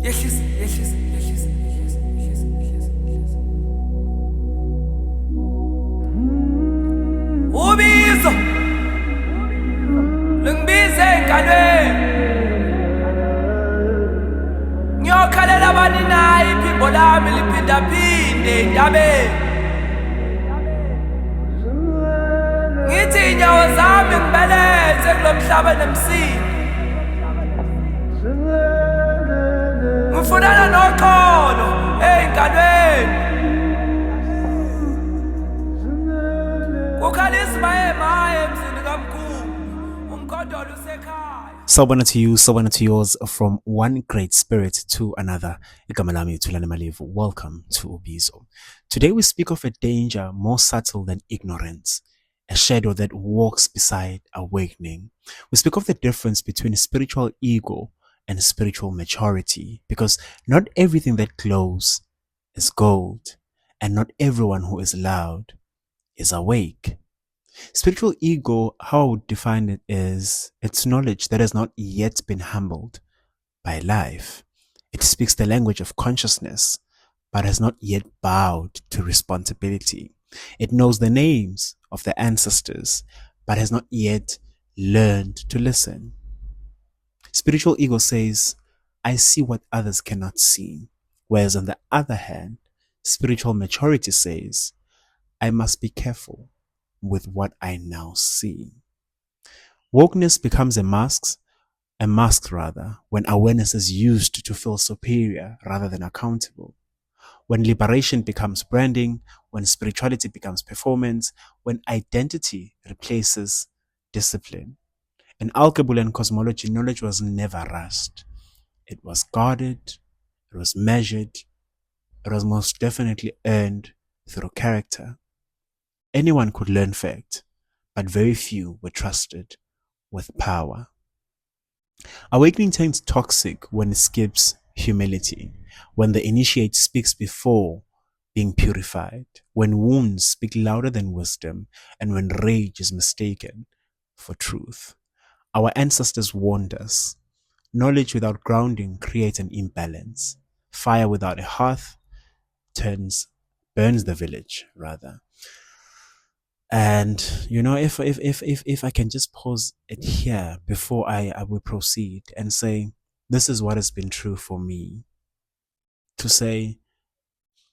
Ubizo Lungibize engalweni Ngiyokhalela bani nayi iphimbo lami liphindaphinde entabeni Ngithi inyawo zami ngibeleze kulomhlaba nemsini Ngifunana noxolo engalweni Sawubona to you, sawubona to yours, from one great spirit to another. Igama lami Thulani Malivu. Welcome to Ubizo. Today we speak of a danger more subtle than ignorance, a shadow that walks beside awakening. We speak of the difference between spiritual ego and spiritual maturity, because not everything that glows is gold, and not everyone who is loud is awake. Spiritual ego, how I would define it, is its knowledge that has not yet been humbled by life. It speaks the language of consciousness, but has not yet bowed to responsibility. It knows the names of the ancestors, but has not yet learned to listen. Spiritual ego says, I see what others cannot see. Whereas on the other hand, spiritual maturity says, I must be careful with what I now see. Wokeness becomes a mask when awareness is used to feel superior rather than accountable. When liberation becomes branding, when spirituality becomes performance, when identity replaces discipline. In Alkebulan cosmology, knowledge was never rushed. It was guarded, it was measured, it was most definitely earned through character. Anyone could learn fact, but very few were trusted with power. Awakening turns toxic when it skips humility, when the initiate speaks before being purified, when wounds speak louder than wisdom, and when rage is mistaken for truth. Our ancestors warned us. Knowledge without grounding creates an imbalance. Fire without a hearth burns the village, rather. And if I can just pause it here before I will proceed and say, this is what has been true for me. To say,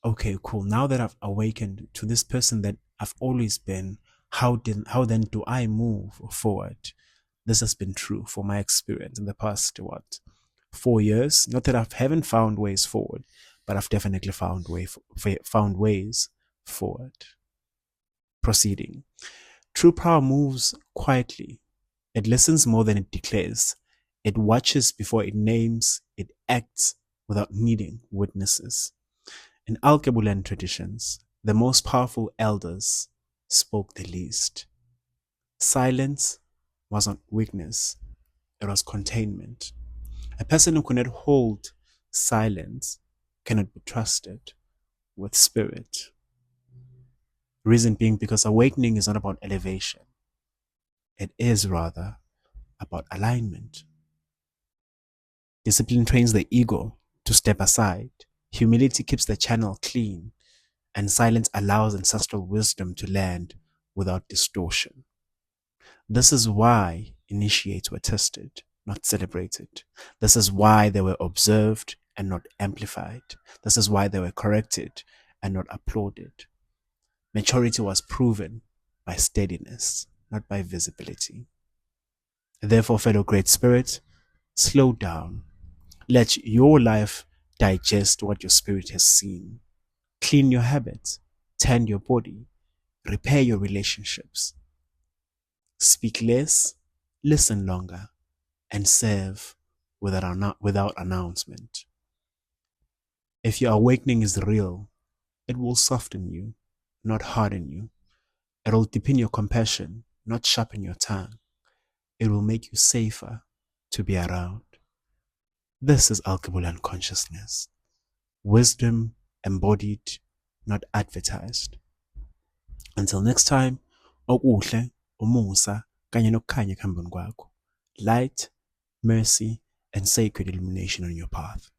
okay, cool, now that I've awakened to this person that I've always been, how then do I move forward? This has been true for my experience in the past 4 years. Not that I haven't found ways forward, but I've definitely found ways forward. Proceeding. True power moves quietly. It listens more than it declares. It watches before it names. It acts without needing witnesses. In Alkebulan traditions, the most powerful elders spoke the least. Silence was not weakness. It was containment. A person who cannot hold silence cannot be trusted with spirit. Reason being because awakening is not about elevation. It is rather about alignment. Discipline trains the ego to step aside. Humility keeps the channel clean. And silence allows ancestral wisdom to land without distortion. This is why initiates were tested, not celebrated. This is why they were observed and not amplified. This is why they were corrected and not applauded. Maturity was proven by steadiness, not by visibility. Therefore, fellow great spirit, slow down. Let your life digest what your spirit has seen. Clean your habits, tend your body, repair your relationships. Speak less, listen longer, and serve without announcement. If your awakening is real, it will soften you, not harden you. It will deepen your compassion, not sharpen your tongue. It will make you safer to be around. This is Alkebulan consciousness. Wisdom embodied, not advertised. Until next time, okuhle, umusa, kanye nokukhanya ekuhambeni kwakho. Light, mercy, and sacred illumination on your path.